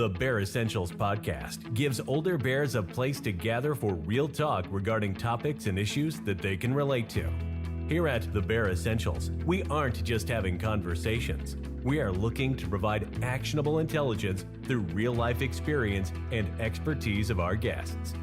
The Bear Essentials podcast gives older bears a place to gather for real talk regarding topics and issues that they can relate to. Here at The Bear Essentials, we aren't just having conversations. We are looking to provide actionable intelligence through real-life experience and expertise of our guests.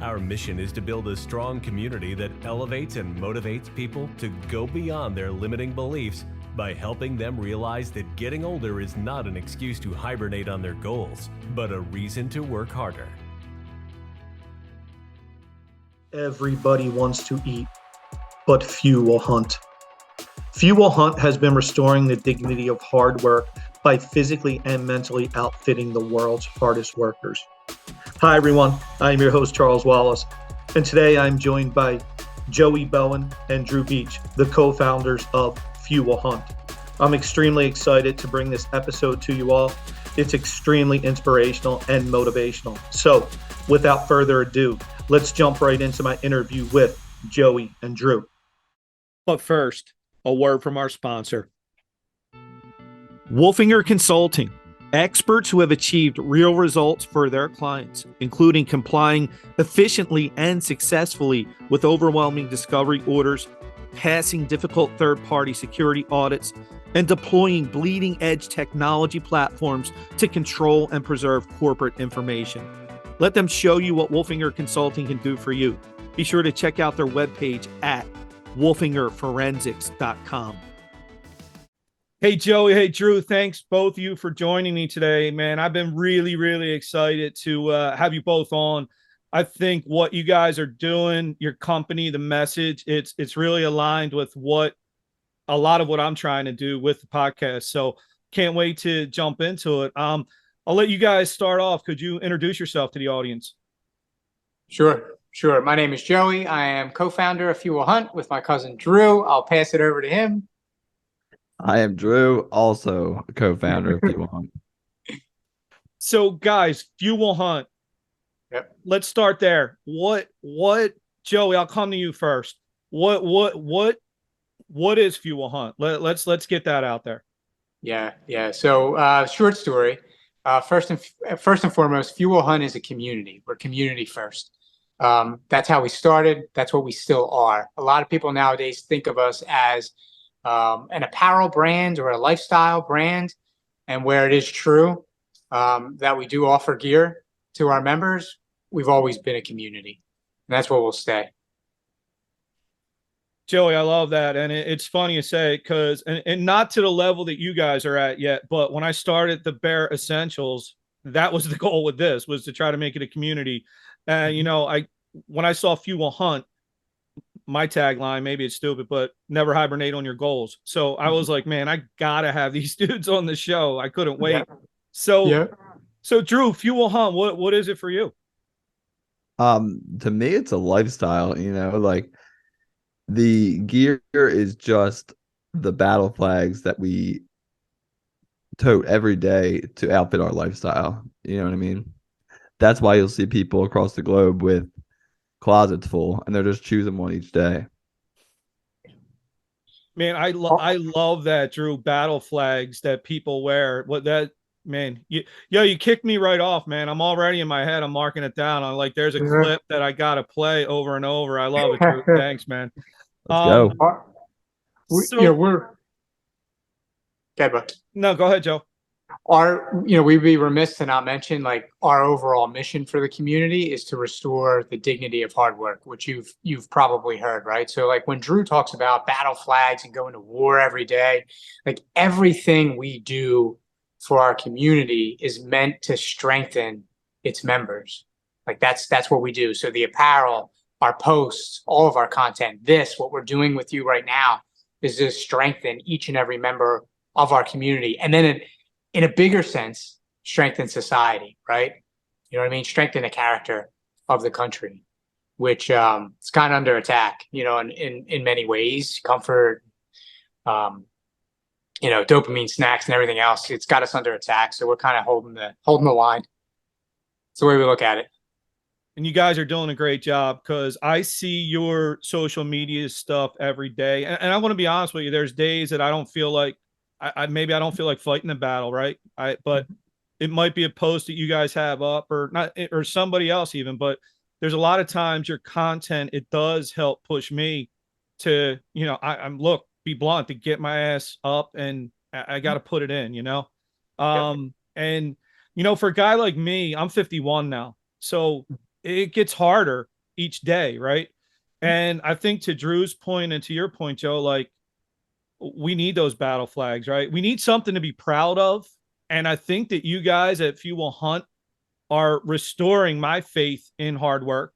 Our mission is to build a strong community that elevates and motivates people to go beyond their limiting beliefs by helping them realize that getting older is not an excuse to hibernate on their goals, but a reason to work harder. Everybody wants to eat, but few will hunt. Few Will Hunt has been restoring the dignity of hard work by physically and mentally outfitting the world's hardest workers. Hi everyone, I'm your host Charles Wallace, and today I'm joined by Joey Bowen and Drew Beech, the co-founders of Few Will Hunt. I'm extremely excited to bring this episode to you all. It's extremely inspirational and motivational. So, without further ado, let's jump right into my interview with Joey and Drew. But first, a word from our sponsor. Wolfinger Consulting, experts who have achieved real results for their clients, including complying efficiently and successfully with overwhelming discovery orders, passing difficult third-party security audits, and deploying bleeding-edge technology platforms to control and preserve corporate information. Let them show you what Wolfinger Consulting can do for you. Be sure to check out their webpage at wolfingerforensics.com. Hey, Joey. Hey, Drew. Thanks, both of you, for joining me today, man. I've been really excited to have you both on. I think what you guys are doing, your company, the message, it's really aligned with a lot of what I'm trying to do with the podcast. So can't wait to jump into it. I'll let you guys start off. Could you introduce yourself to the audience? Sure. My name is Joey. I am co-founder of Few Will Hunt with my cousin Drew. I'll pass it over to him. I am Drew, also a co-founder of Few Will Hunt. So guys, Few Will Hunt. Yep. Let's start there. What, Joey, I'll come to you first. What is Few Will Hunt? Let's get that out there. Yeah. So, short story. First and foremost, Few Will Hunt is a community. We're community first. That's how we started. That's what we still are. A lot of people nowadays think of us as an apparel brand or a lifestyle brand, and where it is true that we do offer gear to our members, we've always been a community, and that's where we'll stay. Joey, I love that. And it's funny you say it because, and not to the level that you guys are at yet, but when I started the Bear Essentials, that was the goal with this, was to try to make it a community. And, when I saw Few Will Hunt, my tagline, maybe it's stupid, but never hibernate on your goals. So I was like, man, I got to have these dudes on the show. I couldn't wait. Yeah. So Drew, Few Will Hunt, what is it for you? To me, it's a lifestyle, like the gear is just the battle flags that we tote every day to outfit our lifestyle. You know what I mean? That's why you'll see people across the globe with closets full, and they're just choosing one each day. Man, I love that, Drew. Battle flags that people wear. You kicked me right off, man. I'm already in my head. I'm marking it down. I'm like, there's a clip that I gotta play over and over. I love it, Drew. Thanks, man. Let's go. No, go ahead, Joe. We'd be remiss to not mention, like, our overall mission for the community is to restore the dignity of hard work, which you've probably heard, right? So, like, when Drew talks about battle flags and going to war every day, like, everything we do for our community is meant to strengthen its members. Like, that's what we do. So the apparel, our posts, all of our content, what we're doing with you right now is to strengthen each and every member of our community. And then in a bigger sense, strengthen society, right? You know what I mean? Strengthen the character of the country, which it's kind of under attack, in many ways. Comfort, dopamine snacks and everything else. It's got us under attack. So we're kind of holding the line. It's the way we look at it. And you guys are doing a great job, because I see your social media stuff every day. And I want to be honest with you, there's days that I don't feel like I don't feel like fighting the battle, right? But it might be a post that you guys have up or not, or somebody else even, but there's a lot of times your content, it does help push me to, I'm look, be blunt, to get my ass up, and I got to put it in, and, for a guy like me, I'm 51 now. So it gets harder each day. Right. And I think to Drew's point and to your point, Joe, like, we need those battle flags, right? We need something to be proud of. And I think that you guys at Fuel Hunt are restoring my faith in hard work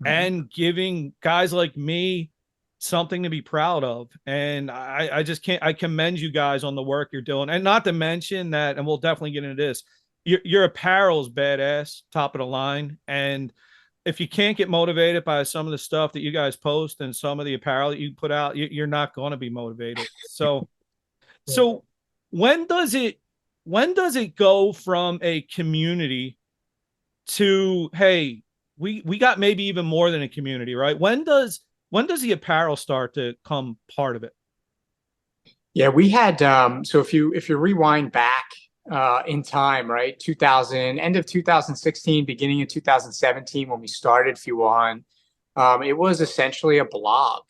and giving guys like me something to be proud of. And I just can't, I commend you guys on the work you're doing. And not to mention that, and we'll definitely get into this, your apparel is badass, top of the line. And if you can't get motivated by some of the stuff that you guys post and some of the apparel that you put out, you're not going to be motivated. So when does it go from a community to, hey, we got maybe even more than a community, right? When does the apparel start to come part of it? Yeah, we had so if you rewind back in time, right? End of 2016, beginning of 2017, when we started Fuel Hunt, it was essentially a blog.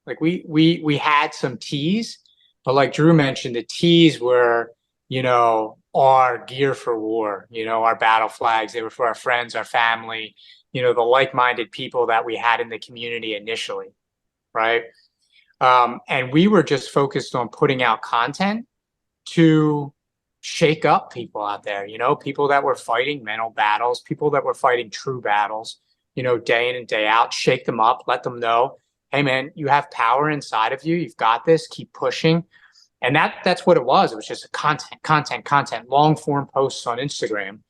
Like we had some tees, but like Drew mentioned, the tees were, our gear for war, our battle flags. They were for our friends, our family, the like-minded people that we had in the community initially, right? And we were just focused on putting out content to shake up people out there, people that were fighting mental battles, people that were fighting true battles, day in and day out, shake them up, let them know, hey man, you have power inside of you. You've got this, keep pushing. And that's what it was. It was just a content, long form posts on Instagram.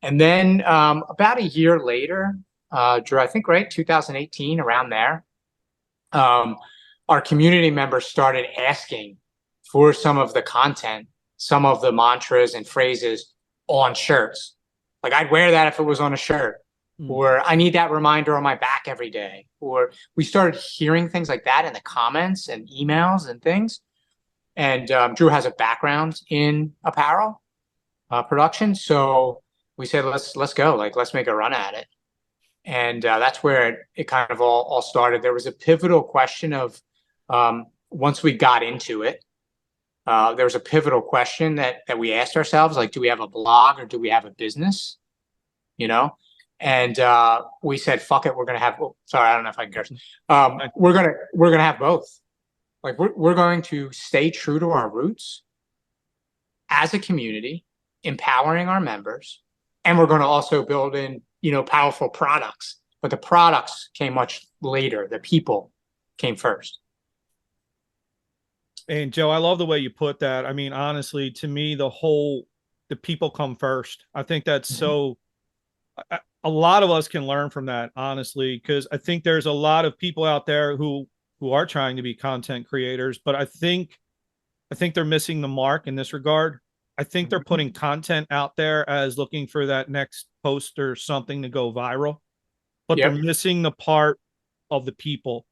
And then about a year later, Drew, I think, right, 2018, around there, our community members started asking for some of the content, some of the mantras and phrases on shirts. Like, I'd wear that if it was on a shirt, or I need that reminder on my back every day. Or we started hearing things like that in the comments and emails and things. And Drew has a background in apparel production. So we said, let's go, like, let's make a run at it. And that's where it kind of all started. There was a pivotal question of, once we got into it, there was a pivotal question that we asked ourselves, like, do we have a blog or do we have a business? And we said, fuck it, we're gonna have. Oh, sorry, I don't know if I can curse. We're gonna have both. Like, we're going to stay true to our roots as a community, empowering our members, and we're going to also build in, powerful products. But the products came much later. The people came first. And Joe, I love the way you put that. I mean, honestly, to me, the people come first. I think that's so, a lot of us can learn from that, honestly, because I think there's a lot of people out there who are trying to be content creators, but I think they're missing the mark in this regard. I think they're putting content out there as looking for that next post or something to go viral, but they're missing the part of the people.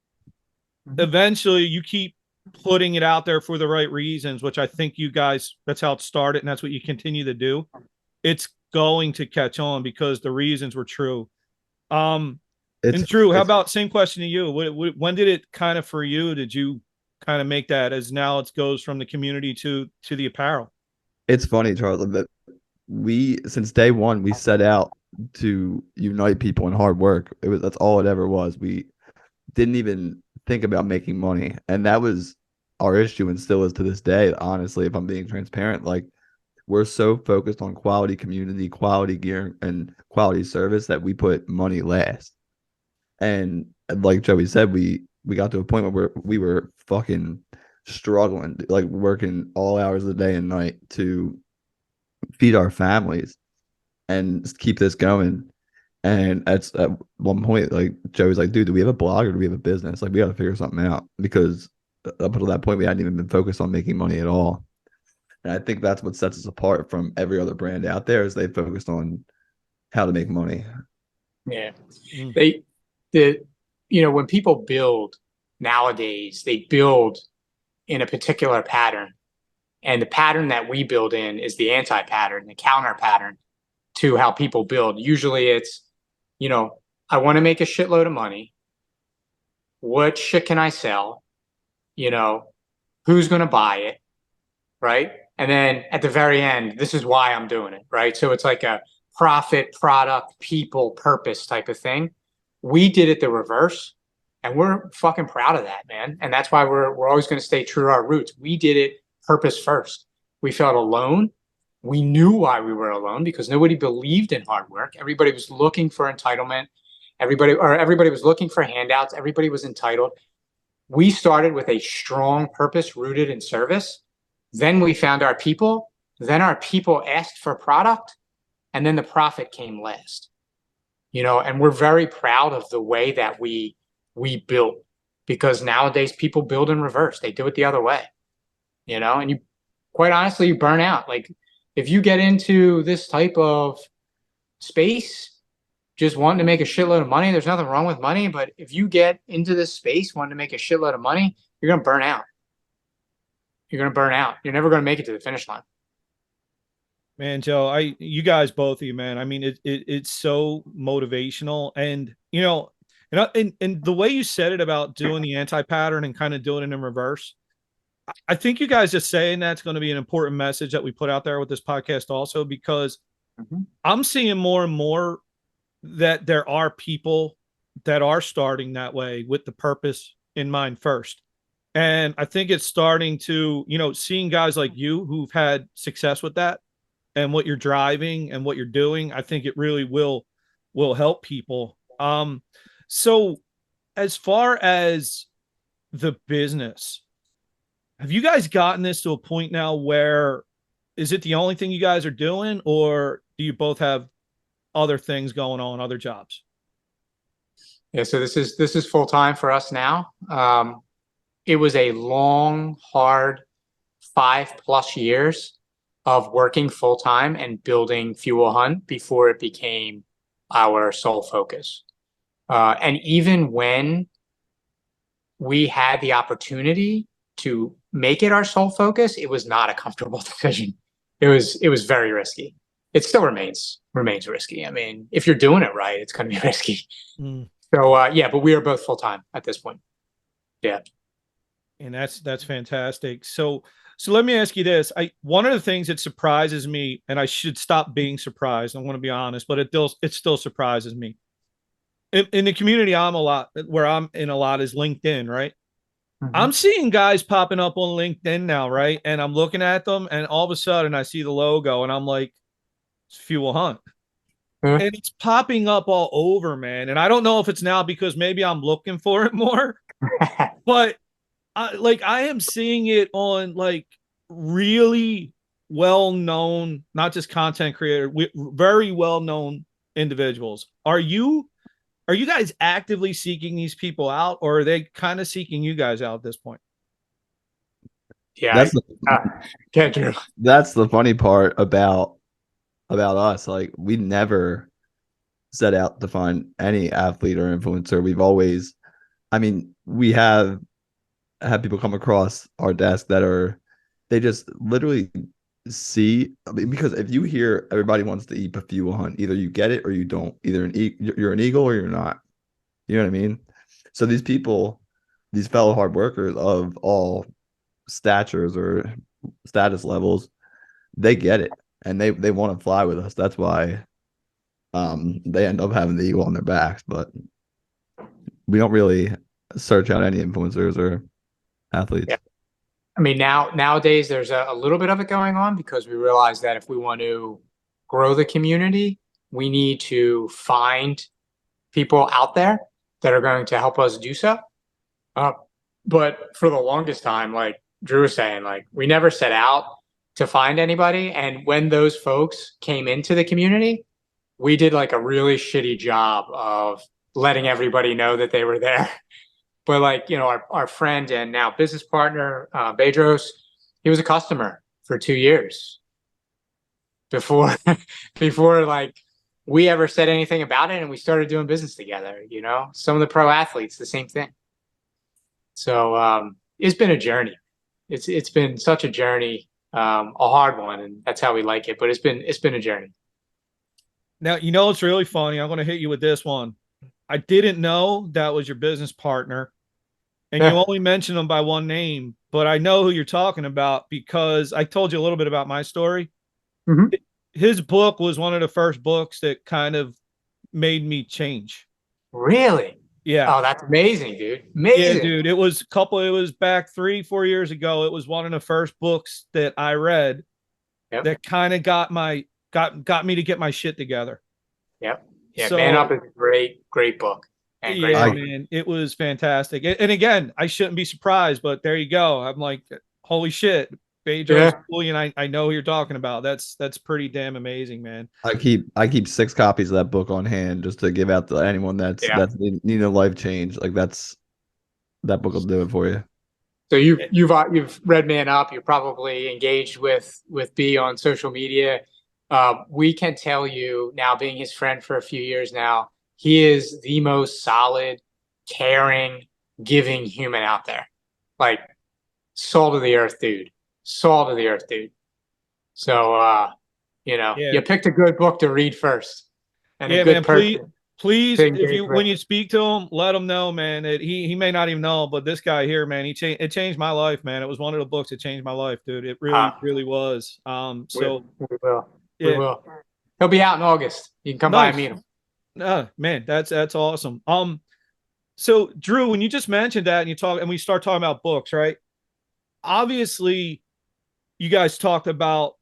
Eventually, you keep putting it out there for the right reasons, which I think you guys, that's how it started, and that's what you continue to do. It's going to catch on because the reasons were true. And Drew, how about, same question to you? When did it kind of, for you, did you kind of make that, as now it goes from the community to the apparel? It's funny, Charlie, that since day one, we set out to unite people in hard work. That's all it ever was. We didn't even think about making money. And that was our issue, and still is to this day, honestly, if I'm being transparent. Like, we're so focused on quality community, quality gear, and quality service that we put money last. And like Joey said, we got to a point where we were fucking struggling, like working all hours of the day and night to feed our families and keep this going. And at one point, like, Joey's like, dude, do we have a blog or do we have a business? Like, we got to figure something out, because up until that point, we hadn't even been focused on making money at all. And I think that's what sets us apart from every other brand out there, is they focused on how to make money. Yeah. When people build nowadays, they build in a particular pattern. And the pattern that we build in is the anti-pattern, the counter pattern to how people build. Usually it's, I want to make a shitload of money. What shit can I sell? Who's going to buy it? Right. And then at the very end, this is why I'm doing it. Right. So it's like a profit, product, people, purpose type of thing. We did it the reverse. And we're fucking proud of that, man. And that's why we're always going to stay true to our roots. We did it purpose first. We felt alone. We knew why we were alone, because nobody believed in hard work. Everybody was looking for entitlement. Everybody was looking for handouts. Everybody was entitled. We started with a strong purpose rooted in service. Then we found our people. Then our people asked for product. And then the profit came last. And we're very proud of the way that we built, because nowadays people build in reverse. They do it the other way, and you, quite honestly, you burn out. Like, if you get into this type of space, just wanting to make a shitload of money, there's nothing wrong with money. But if you get into this space wanting to make a shitload of money, you're going to burn out. You're going to burn out. You're never going to make it to the finish line. Man, Joe, you guys, both of you, man. I mean, it's so motivational, and and the way you said it about doing the anti-pattern and kind of doing it in reverse, I think you guys just saying that's going to be an important message that we put out there with this podcast also, because I'm seeing more and more that there are people that are starting that way with the purpose in mind first. And I think it's starting to, seeing guys like you who've had success with that and what you're driving and what you're doing, I think it really will help people. So as far as the business, have you guys gotten this to a point now where is it the only thing you guys are doing, or do you both have other things going on, other jobs? Yeah, so this is full time for us now. It was a long, hard 5+ years of working full time and building Fuel Hunt before it became our sole focus. And even when we had the opportunity to make it our sole focus, it was not a comfortable decision. It was very risky. It still remains risky. I mean, if you're doing it right, it's going to be risky. So yeah, but we are both full time at this point. Yeah. And that's fantastic. So let me ask you this. One of the things that surprises me, and I should stop being surprised, I want to be honest, but it still surprises me. In the community where I'm in a lot is LinkedIn, right? I'm seeing guys popping up on LinkedIn now, right? And I'm looking at them, and all of a sudden I see the logo and I'm like, it's Fuel Hunt. And it's popping up all over, man. And I don't know if it's now because maybe I'm looking for it more, but I am seeing it on like really well-known, not just content creator, very well-known individuals. Are you guys actively seeking these people out, or are they kind of seeking you guys out at this point? Yeah, that's the funny part about us. Like, we never set out to find any athlete or influencer. We've always, we have had people come across our desk they just literally see, because if you hear everybody wants to eat a Fuel Hunt, either you get it or you don't. Either you're an eagle or you're not. You know what I mean? So these people, these fellow hard workers of all statures or status levels, they get it and they want to fly with us. That's why they end up having the eagle on their backs. But we don't really search out any influencers or athletes. Yeah. I mean, nowadays there's a little bit of it going on, because we realize that if we want to grow the community, we need to find people out there that are going to help us do so. But for the longest time, like Drew was saying, like, we never set out to find anybody. And when those folks came into the community, we did like a really shitty job of letting everybody know that they were there. But like, our friend and now business partner, Bedros, he was a customer for 2 years before like we ever said anything about it, and we started doing business together. Some of the pro athletes, the same thing. So it's been a journey. It's been such a journey a hard one, and that's how we like it. But it's been a journey. Now, it's really funny. I'm going to hit you with this one. I didn't know that was your business partner, and you Yeah. only mentioned him by one name, but I know who you're talking about because I told you a little bit about my story. Mhm. His book was one of the first books that kind of made me change. Really? Yeah. Oh, that's amazing, dude. Yeah, Amazing. dude. It was back 3-4 years ago. It was one of the first books that I read Yep. that kind of got me to get my shit together. Yep. Yeah. Man So Up is a great book and great yeah, I book. man, it was fantastic. And again, I shouldn't be surprised, but there you go. I'm like, holy shit, Pedro's Yeah. cool, and I know who you're talking about. That's pretty damn amazing, man. I keep 6 copies of that book on hand just to give out to anyone Yeah. that's needing a life change. Like that book will do it for you. So you've read Man Up. You're probably engaged with B on social media. We can tell you now, being his friend for a few years now, he is the most solid, caring, giving human out there. Like salt of the earth, dude. Salt of the earth, dude. So Yeah, you picked a good book to read first, and a yeah, good man. Please, person please, to if engage you with. when you speak to him, let him know, man. That he may not even know, but this guy here, man, it changed my life, man. It was one of the books that changed my life, dude. It Uh, really was. we, So we will. We yeah, will. He'll be out in August. You can come by and nice. meet him. Man, that's awesome. So Drew, when you just mentioned that and we start talking about books, right? Obviously, you guys talked about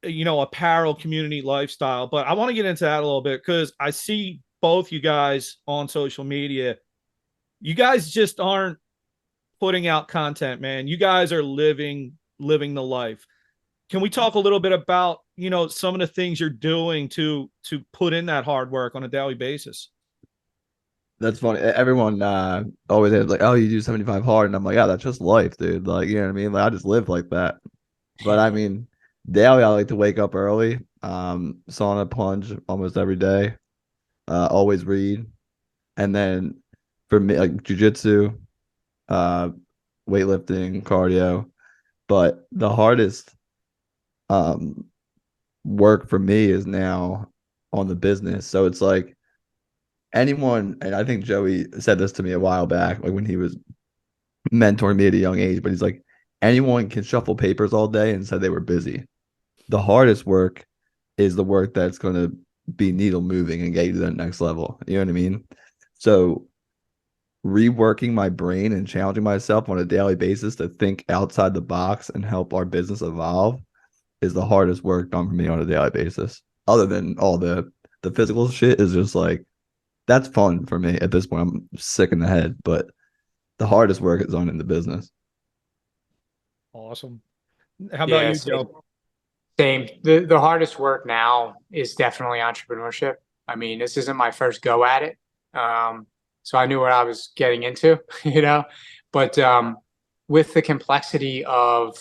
apparel, community, lifestyle, but I want to get into that a little bit because I see both you guys on social media. You guys just aren't putting out content, man. You guys are living the life. Can we talk a little bit about some of the things you're doing to put in that hard work on a daily basis? That's funny. Everyone always has like, oh, you do 75 hard, and I'm like, yeah, that's just life, dude. Like, you know what I mean? Like, I just live like that. But I mean, daily, I like to wake up early, sauna plunge almost every day, always read, and then for me, like jujitsu, uh, weightlifting, cardio. But the hardest um work for me is now on the business. So it's like anyone, and I think Joey said this to me a while back, like when he was mentoring me at a young age, but he's like, anyone can shuffle papers all day and said they were busy. The hardest work is the work that's going to be needle moving and get you to that next level. You know what I mean? So reworking my brain and challenging myself on a daily basis to think outside the box and help our business evolve is the hardest work done for me on a daily basis. Other than all the physical shit is just like that's fun for me at this point. I'm sick in the head, but the hardest work is on in the business. Awesome. How about Yeah, you, same. Joe? Same. The hardest work now is definitely entrepreneurship. I mean, this isn't my first go at it. So I knew what I was getting into, but with the complexity of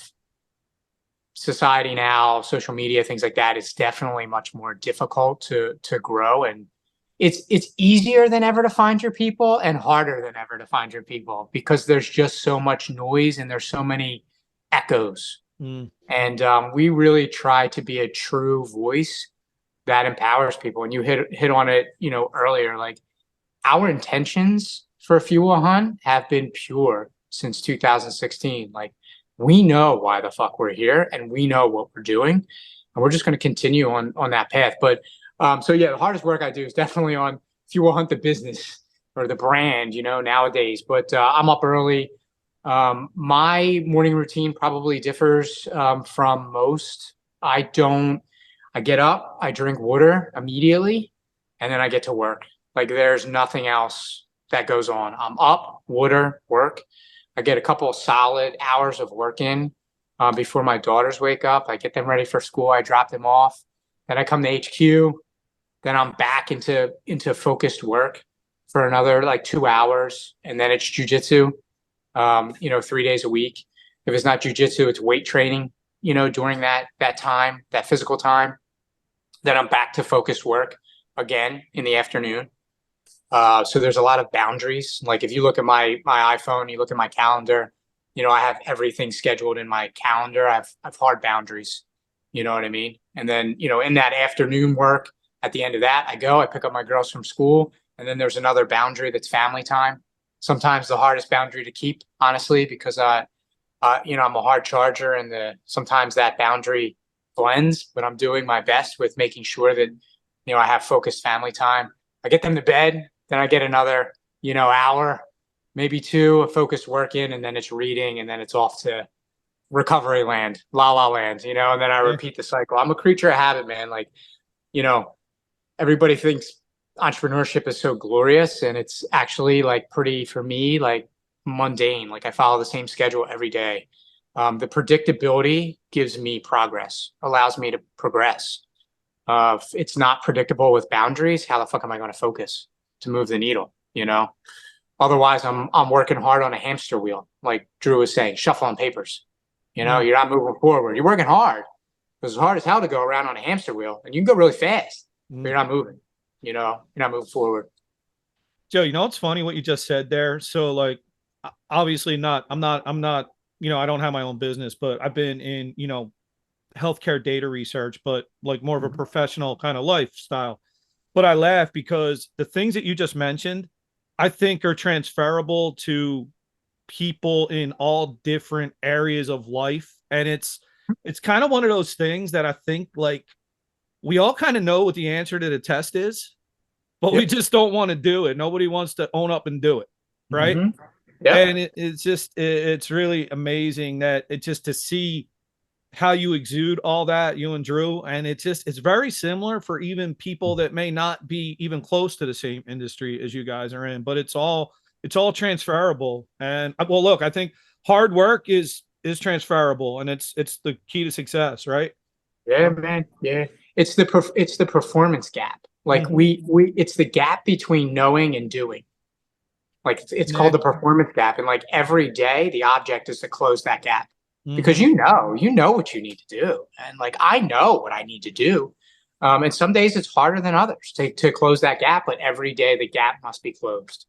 society now, social media, things like that, it's definitely much more difficult to grow. And it's easier than ever to find your people and harder than ever to find your people because there's just so much noise and there's so many echoes. Mm. And we really try to be a true voice that empowers people. And you hit on it, earlier. Like our intentions for Fuel Hunt have been pure since 2016. Like we know why the fuck we're here, and we know what we're doing, and we're just going to continue on that path. But so yeah, the hardest work I do is definitely on Fuel Hunt, the business or the brand, nowadays. But I'm up early. My morning routine probably differs from most. I get up, I drink water immediately, and then I get to work. Like there's nothing else that goes on. I'm up, water, work. I get a couple of solid hours of work in before my daughters wake up. I get them ready for school. I drop them off. Then I come to HQ. Then I'm back into focused work for another like 2 hours, and then it's jujitsu. 3 days a week. If it's not jujitsu, it's weight training. During that time, that physical time. Then I'm back to focused work again in the afternoon. So there's a lot of boundaries. Like if you look at my iPhone, you look at my calendar, I have everything scheduled in my calendar. I've hard boundaries, you know what I mean? And then, in that afternoon work, at the end of that, I pick up my girls from school, and then there's another boundary that's family time. Sometimes the hardest boundary to keep, honestly, because I'm a hard charger, and sometimes that boundary blends, but I'm doing my best with making sure that, I have focused family time. I get them to bed, then I get another, hour, maybe two of focused work in, and then it's reading, and then it's off to recovery land, la la land, and then I repeat the cycle. I'm a creature of habit, man. Like, everybody thinks entrepreneurship is so glorious, and it's actually like pretty, for me, like mundane. Like I follow the same schedule every day. The predictability gives me progress, allows me to progress. If it's not predictable with boundaries, how the fuck am I going to focus to move the needle? Otherwise I'm working hard on a hamster wheel, like Drew was saying, shuffling papers. You're not moving forward. You're working hard. It's hard as hell to go around on a hamster wheel, and you can go really fast, but you're not moving. You're not moving forward. Joe, it's funny what you just said there. So like, obviously I'm not, I don't have my own business, but I've been in, healthcare data research, but like more of a professional kind of lifestyle. But I laugh because the things that you just mentioned, I think are transferable to people in all different areas of life. And it's kind of one of those things that I think like we all kind of know what the answer to the test is, but we just don't want to do it. Nobody wants to own up and do it. Right. Mm-hmm. Yep. And it's really amazing that it's just to see how you exude all that, you and Drew. And it's very similar for even people that may not be even close to the same industry as you guys are in, but it's all transferable. And well, look, I think hard work is transferable, and it's the key to success, right? Yeah, man. Yeah. It's the performance gap. Like it's the gap between knowing and doing. Like it's called the performance gap. And like every day the object is to close that gap, because you know what you need to do. And like, I know what I need to do. And some days it's harder than others to close that gap, but every day the gap must be closed.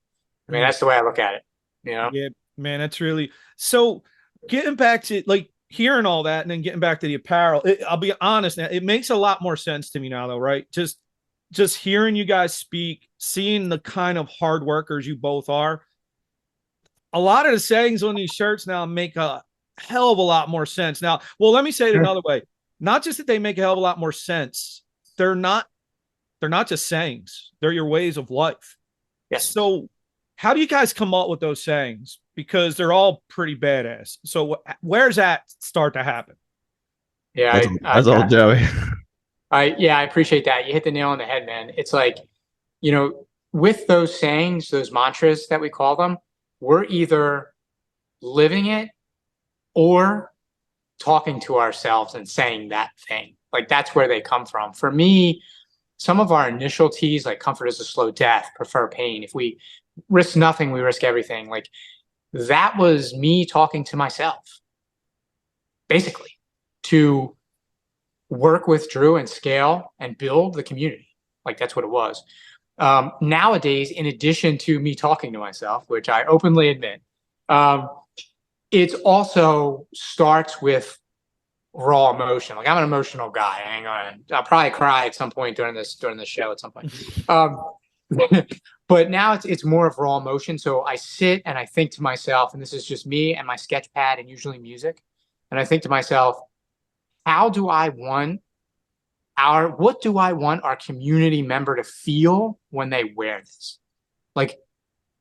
I mean, that's the way I look at it. Yeah, man, that's really, so getting back to like hearing all that and then getting back to the apparel, I'll be honest now, it makes a lot more sense to me now though, right? Just hearing you guys speak, seeing the kind of hard workers you both are, a lot of the sayings on these shirts now make a hell of a lot more sense. Now, well, let me say it another way. Not just that they make a hell of a lot more sense. They're not just sayings. They're your ways of life. Yes. So how do you guys come up with those sayings? Because they're all pretty badass. So where's that start to happen? Yeah. That's all Joey. I appreciate that. You hit the nail on the head, man. It's like, with those sayings, those mantras that we call them, we're either living it or talking to ourselves and saying that thing. Like that's where they come from. For me, some of our initial T's, like comfort is a slow death, prefer pain. If we risk nothing, we risk everything. Like that was me talking to myself, basically, to work with Drew and scale and build the community. Like that's what it was. Nowadays, in addition to me talking to myself, which I openly admit, it also starts with raw emotion. Like I'm an emotional guy. I'll probably cry at some point during this show at some point. But now it's more of raw emotion. So I sit and I think to myself, and this is just me and my sketch pad and usually music. And I think to myself, what do I want our community member to feel when they wear this? Like,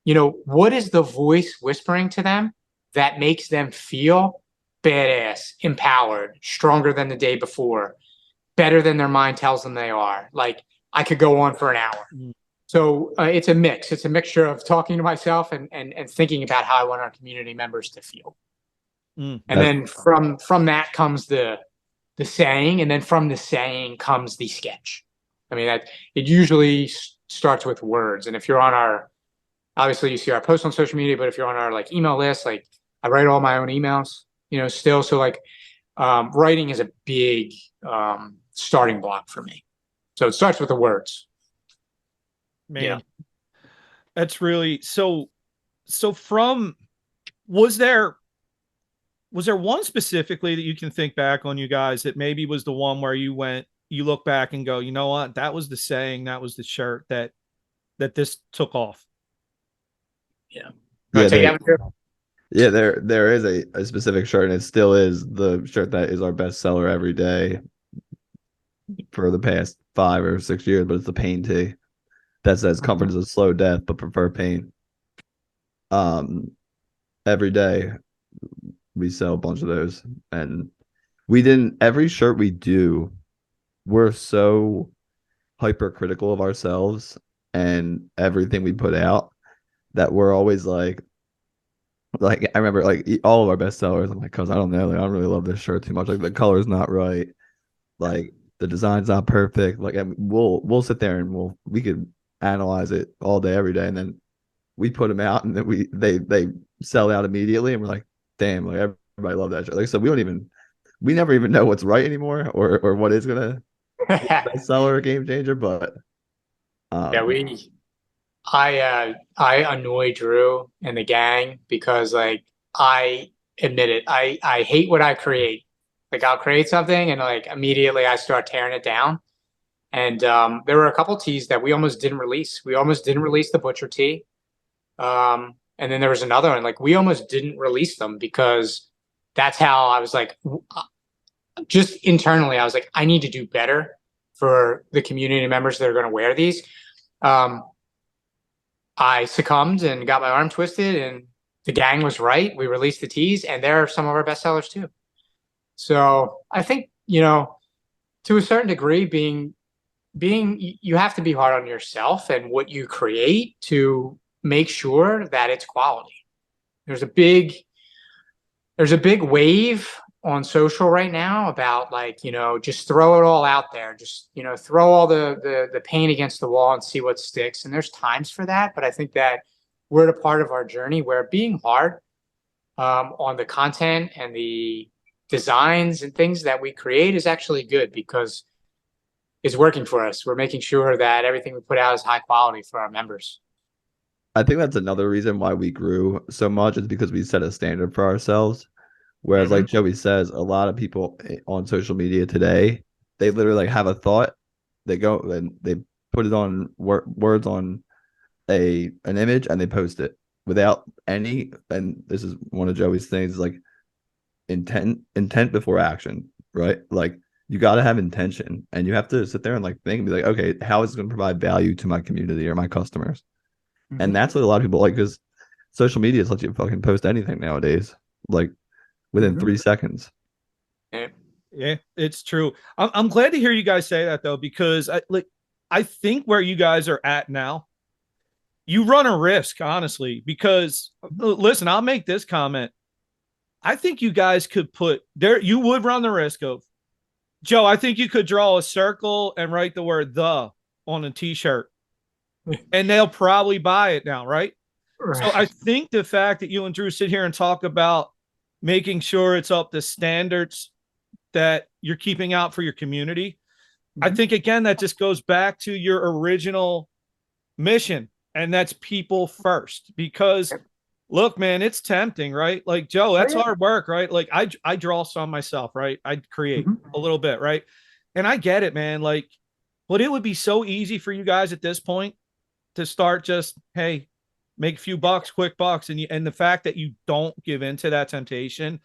what is the voice whispering to them that makes them feel badass, empowered, stronger than the day before, better than their mind tells them they are? Like, I could go on for an hour. So it's a mix. It's a mixture of talking to myself and thinking about how I want our community members to feel. And then from that comes the saying, and then from the saying comes the sketch. I mean, it usually starts with words. And if you're on obviously you see our posts on social media, but if you're on our like email list, like I write all my own emails, still. So like writing is a big starting block for me. So it starts with the words. Man, that's really, so was there Was there one specifically that you can think back on, you guys, that maybe was the one where you look back and go, you know what, that was the saying, that was the shirt that this took off? Yeah. Yeah, Take that one, Drew? yeah, there is a specific shirt, and it still is the shirt that is our best seller every day for the past 5 or 6 years. But it's the pain tee that says "Comfort is a slow death, but prefer pain." Every day we sell a bunch of those, and we didn't. Every shirt we do, we're so hypercritical of ourselves and everything we put out that we're always like I remember like all of our best sellers. I'm like, cause I don't know, like I don't really love this shirt too much. Like the color's not right, like the design's not perfect. Like and we'll sit there and we could analyze it all day, every day, and then we put them out, and then they sell out immediately, and we're like, damn, like everybody loved that shirt. Like so we never even know what's right anymore or what is gonna be a best seller or game changer, but Yeah, I annoy Drew and the gang because like I admit it, I hate what I create. Like I'll create something and like immediately I start tearing it down. And there were a couple tees that we almost didn't release. We almost didn't release the butcher tee. And then there was another one, like we almost didn't release them because that's how I was like, just internally, I was like, I need to do better for the community members that are going to wear these. I succumbed and got my arm twisted, and the gang was right. We released the tees, and they're some of our best sellers too. So I think, to a certain degree, you have to be hard on yourself and what you create to make sure that it's quality. There's a big wave on social right now about like, just throw it all out there. Just, throw all the paint against the wall and see what sticks. And there's times for that. But I think that we're at a part of our journey where being hard on the content and the designs and things that we create is actually good because it's working for us. We're making sure that everything we put out is high quality for our members. I think that's another reason why we grew so much is because we set a standard for ourselves. Whereas, like Joey says, a lot of people on social media today, they literally like have a thought, they go and they put it on words on an image, and they post it without any. And this is one of Joey's things, like intent before action, right? Like you got to have intention, and you have to sit there and like think and be like, okay, how is it going to provide value to my community or my customers? And that's what a lot of people like, because social media lets you fucking post anything nowadays. Like within 3 seconds. Yeah, it's true. I'm glad to hear you guys say that though, because I think where you guys are at now, you run a risk, honestly, because listen, I'll make this comment. I think you guys could you would run the risk of, Joe, I think you could draw a circle and write the word "the" on a t-shirt and they'll probably buy it now, right? So I think the fact that you and Drew sit here and talk about making sure it's up to standards that you're keeping out for your community, I think, again, that just goes back to your original mission, and that's people first. Because, look, man, it's tempting, right? Like, Joe, that's hard work, right? Like, I draw some myself, right? I create a little bit, right? And I get it, man. Like, but it would be so easy for you guys at this point to start just, hey, make a few bucks, quick bucks. And the fact that you don't give into that temptation,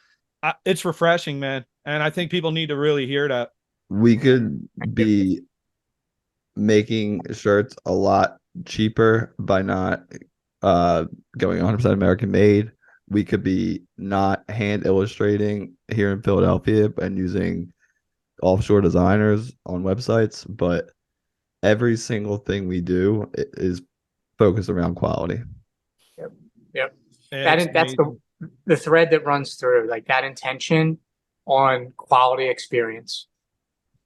it's refreshing, man. And I think people need to really hear that. We could be making shirts a lot cheaper by not going 100% American made. We could be not hand illustrating here in Philadelphia and using offshore designers on websites, but every single thing we do is focused around quality. Yep. That's the thread that runs through, like that intention on quality experience.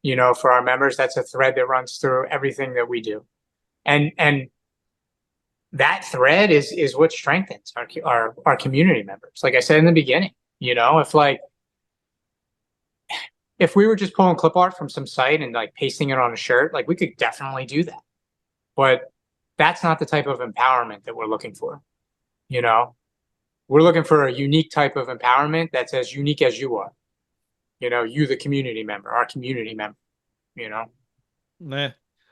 For our members, that's a thread that runs through everything that we do. And that thread is what strengthens our community members. Like I said in the beginning, if we were just pulling clip art from some site and like pasting it on a shirt, like we could definitely do that. But that's not the type of empowerment that we're looking for. we're looking for a unique type of empowerment that's as unique as you are. You, the community member, our community member, Nah.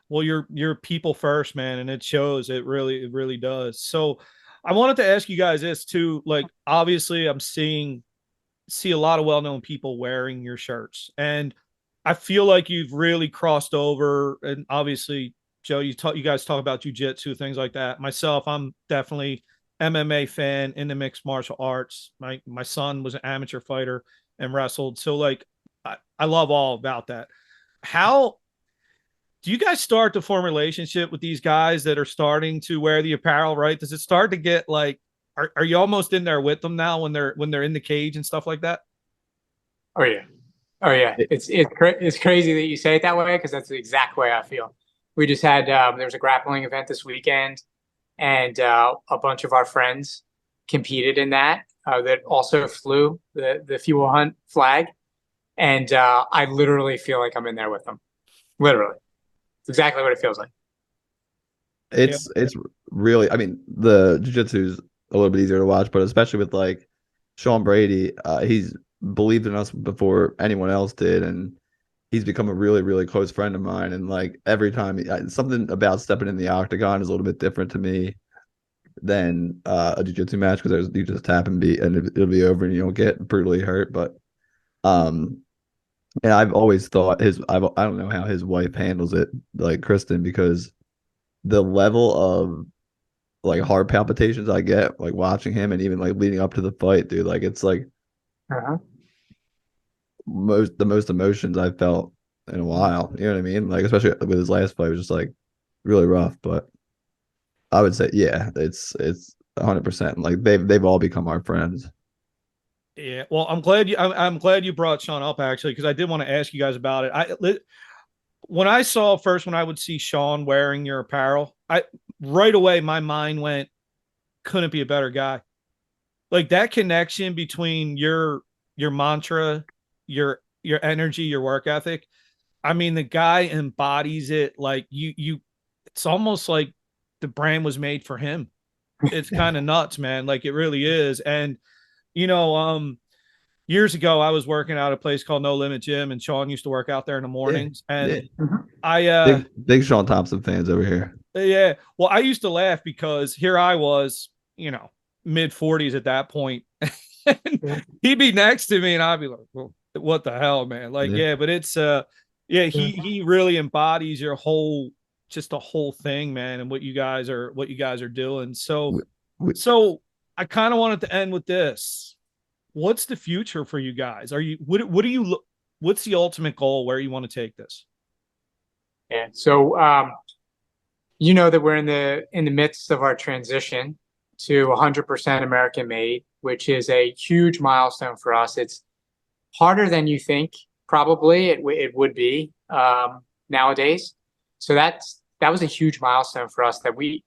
Well, you're people first, man, and it shows. It really does. So I wanted to ask you guys this too. Like, obviously I'm see a lot of well-known people wearing your shirts, and I feel like you've really crossed over. And obviously, Joe, you guys talk about jujitsu, things like that. Myself, I'm definitely MMA fan in the mixed martial arts. My son was an amateur fighter and wrestled. So like I love all about that. How do you guys start to form a relationship with these guys that are starting to wear the apparel, right? Does it start to get like, are you almost in there with them now when they're in the cage and stuff like that? Oh yeah. Oh yeah. It's crazy that you say it that way, because that's the exact way I feel. We just had, there was a grappling event this weekend, and a bunch of our friends competed in that, that also flew the Fuel Hunt flag. And I literally feel like I'm in there with them. Literally. It's exactly what it feels like. It's really, I mean, the jiu-jitsu is a little bit easier to watch, but especially with like Sean Brady, he's believed in us before anyone else did, and he's become a really close friend of mine. And like every time, something about stepping in the octagon is a little bit different to me than a jiu-jitsu match, because you just tap and beat, and it'll be over, and you don't get brutally hurt. But and I've always thought I don't know how his wife handles it, like Kristen, because the level of like heart palpitations I get like watching him, and even like leading up to the fight, dude, like it's like the most emotions I've felt in a while. You know what I mean? Like especially with his last fight, it was just like really rough. But I would say, yeah, it's 100%. Like they've all become our friends. Yeah, well, I'm glad you brought Sean up, actually, because I did want to ask you guys about it. When I would see Sean wearing your apparel, right away my mind went, couldn't be a better guy. Like that connection between your mantra, your energy, your work ethic. I mean, the guy embodies it. Like it's almost like the brand was made for him. It's kind of nuts, man. Like it really is. And years ago I was working out at a place called No Limit Gym, and Sean used to work out there in the mornings. And I big Sean Thompson fans over here. Yeah. Well, I used to laugh because here I was, mid 40s at that point. And he'd be next to me and I'd be like, well, what the hell, man? Like, yeah, but it's he really embodies your whole thing, man, and what you guys are doing. So I kind of wanted to end with this. What's the future for you guys? What's the ultimate goal? Where you want to take this? Yeah. So that we're in the midst of our transition to 100% American made, which is a huge milestone for us. It's harder than you think, probably it would be nowadays. So that was a huge milestone for us that we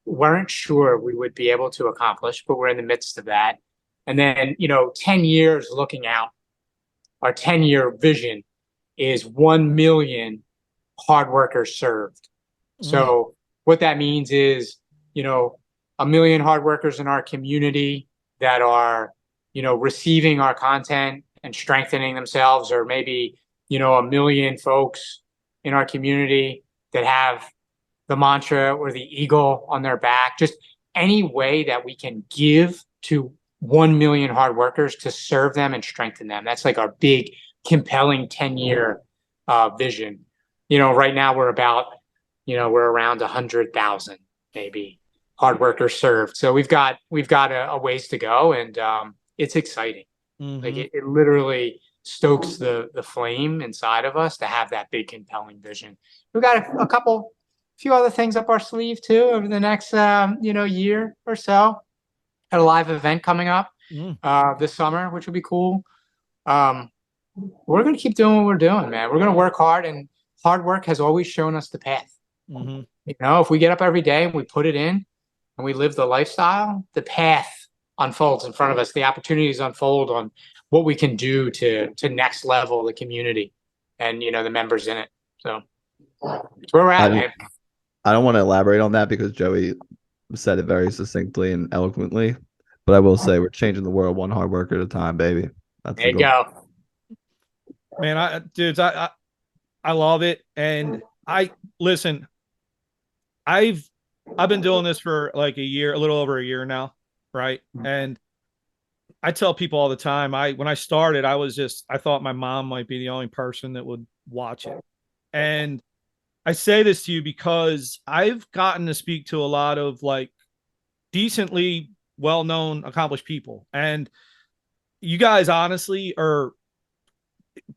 weren't sure we would be able to accomplish, but we're in the midst of that. And then, 10 years looking out, our 10-year vision is 1 million hard workers served. So what that means is, 1 million hard workers in our community that are, receiving our content and strengthening themselves, or maybe, 1 million folks in our community that have the mantra or the eagle on their back. Just any way that we can give to 1 million hard workers to serve them and strengthen them. That's like our big, compelling 10-year vision. Right now we're around 100,000 maybe hard workers served. So we've got a ways to go, and it's exciting. Like it literally stokes the flame inside of us to have that big, compelling vision. We've got a few other things up our sleeve too over the next year or so. Got a live event coming up this summer, which would be cool. We're gonna keep doing what we're doing, man. We're gonna work hard, and hard work has always shown us the path. If we get up every day and we put it in and we live the lifestyle, the path unfolds in front of us. The opportunities unfold on what we can do to next level the community and the members in it. So that's where we're at, man. I don't want to elaborate on that because Joey said it very succinctly and eloquently. But I will say we're changing the world one hard worker at a time, baby. That's There the you goal. go. Man, dudes, I love it. And listen, I've been doing this for like a year, a little over a year now, right? And I tell people all the time, when I started, I thought my mom might be the only person that would watch it. And I say this to you because I've gotten to speak to a lot of like decently well-known, accomplished people. And you guys honestly are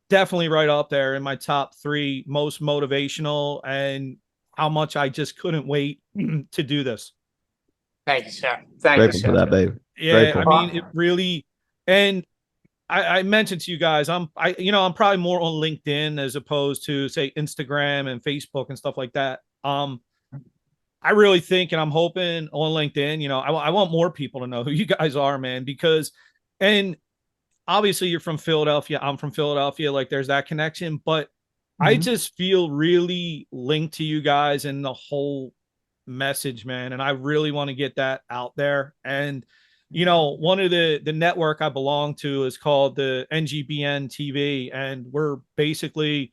definitely right up there in my top 3 most motivational, and how much I just couldn't wait to do this. Thank you, sir. Thank you, Grateful for sir. that, babe. Yeah, Grateful. I mean, it really, and I mentioned to you guys, I'm probably more on LinkedIn as opposed to say Instagram and Facebook and stuff like that. I really think, and I'm hoping on LinkedIn, I want more people to know who you guys are, man, because, and obviously you're from Philadelphia. I'm from Philadelphia. Like there's that connection, but I just feel really linked to you guys and the whole message, man. And I really want to get that out there. And, one of the network I belong to is called the NGBN TV. And we're basically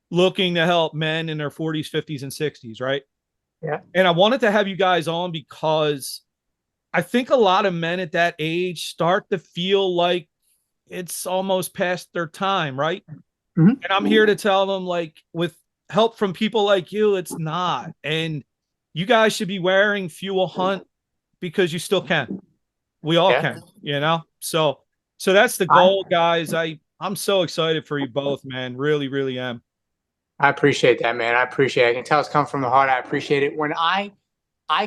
looking to help men in their 40s, 50s, and 60s. Right. Yeah. And I wanted to have you guys on because I think a lot of men at that age start to feel like it's almost past their time, right? And I'm here to tell them, like, with help from people like you, it's not. And you guys should be wearing Fuel Hunt because you still can. We all can, So that's the goal, guys. I'm so excited for you both, man. Really, really am. I appreciate that, man. I appreciate it. I can tell it's come from the heart. I appreciate it. When I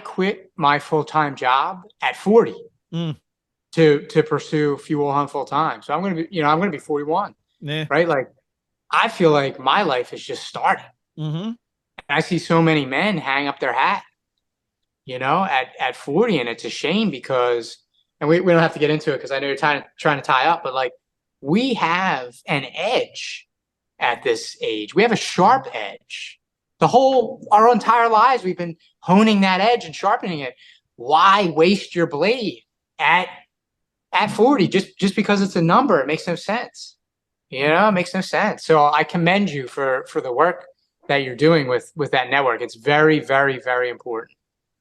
quit my full-time job at 40 to pursue Fuel Hunt full time. So I'm going to be 41, right? Like I feel like my life is just starting. And I see so many men hang up their hat, at 40. And it's a shame because, and we don't have to get into it because I know you're trying to tie up, but like we have an edge at this age. We have a sharp edge. Our entire lives, we've been honing that edge and sharpening it. Why waste your blade at 40 just because it's a number? It makes no sense. It makes no sense. So I commend you for the work that you're doing with that network. It's very, very, very important,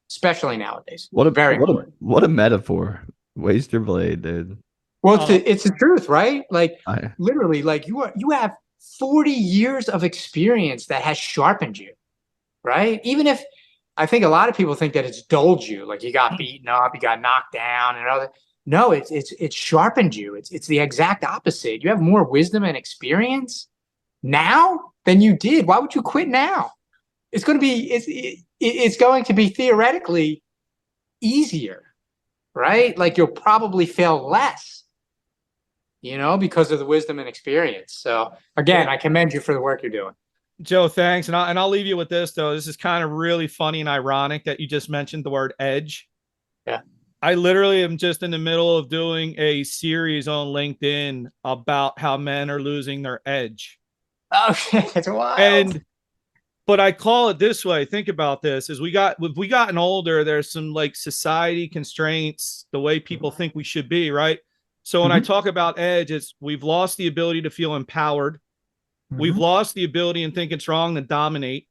especially nowadays. What a metaphor. Waste your blade, dude. Well, it's the truth, right? Like literally, like you have 40 years of experience that has sharpened you, right? Even if I think a lot of people think that it's dulled you, like you got beaten up, you got knocked down and all that. No, it's sharpened you. It's the exact opposite. You have more wisdom and experience now than you did. Why would you quit now? It's going to be theoretically easier, right? Like you'll probably fail less, because of the wisdom and experience. So again, I commend you for the work you're doing. Joe, thanks. And I'll leave you with this though. This is kind of really funny and ironic that you just mentioned the word edge. Yeah. I literally am just in the middle of doing a series on LinkedIn about how men are losing their edge. Okay, it's wild. But I call it this way. Think about this: as we gotten older, there's some like society constraints, the way people think we should be, right? So when I talk about edge, we've lost the ability to feel empowered. We've lost the ability and think it's wrong to dominate.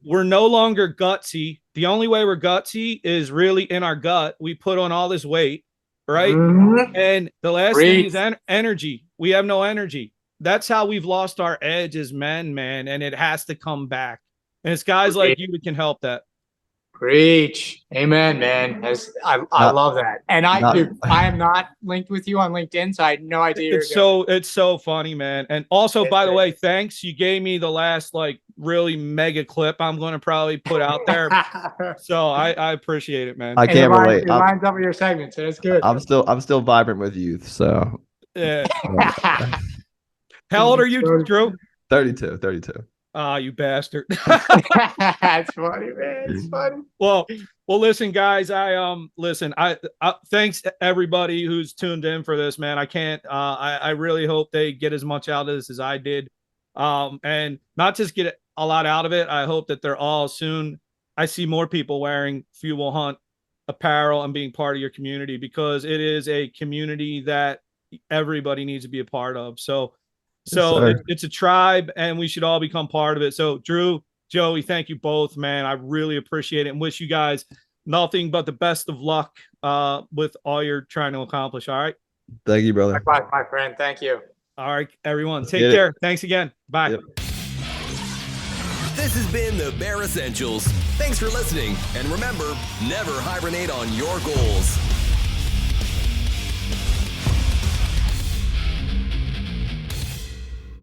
We're no longer gutsy. The only way we're gutsy is really in our gut. We put on all this weight, right? And the last thing is energy. We have no energy. That's how we've lost our edge as men, man. And it has to come back. And it's guys like you that can help that. Preach. Amen, man. I love that. And I am not linked with you on LinkedIn, so I had no idea. It's so funny, man. And also, by the way, thanks. You gave me the last like really mega clip I'm going to probably put out there. So I appreciate it, man. I can't relate. It lines up with your segment, so it's good. I'm still vibrant with youth. So yeah. How old are you, Drew? 32. Ah, you bastard. That's funny, man. It's funny. Well, listen, guys. I thanks everybody who's tuned in for this, man. I really hope they get as much out of this as I did. And not just get a lot out of it. I hope that they're all soon I see more people wearing Few Will Hunt apparel and being part of your community, because it is a community that everybody needs to be a part of. So it's a tribe, and we should all become part of it. So Drew, Joey, thank you both, man. I really appreciate it, and wish you guys nothing but the best of luck with all you're trying to accomplish. All right. Thank you, brother. Likewise, my friend. Thank you. All right, everyone. Take care. Thanks again. Bye. Yep. This has been the Bear Essentials. Thanks for listening. And remember, never hibernate on your goals.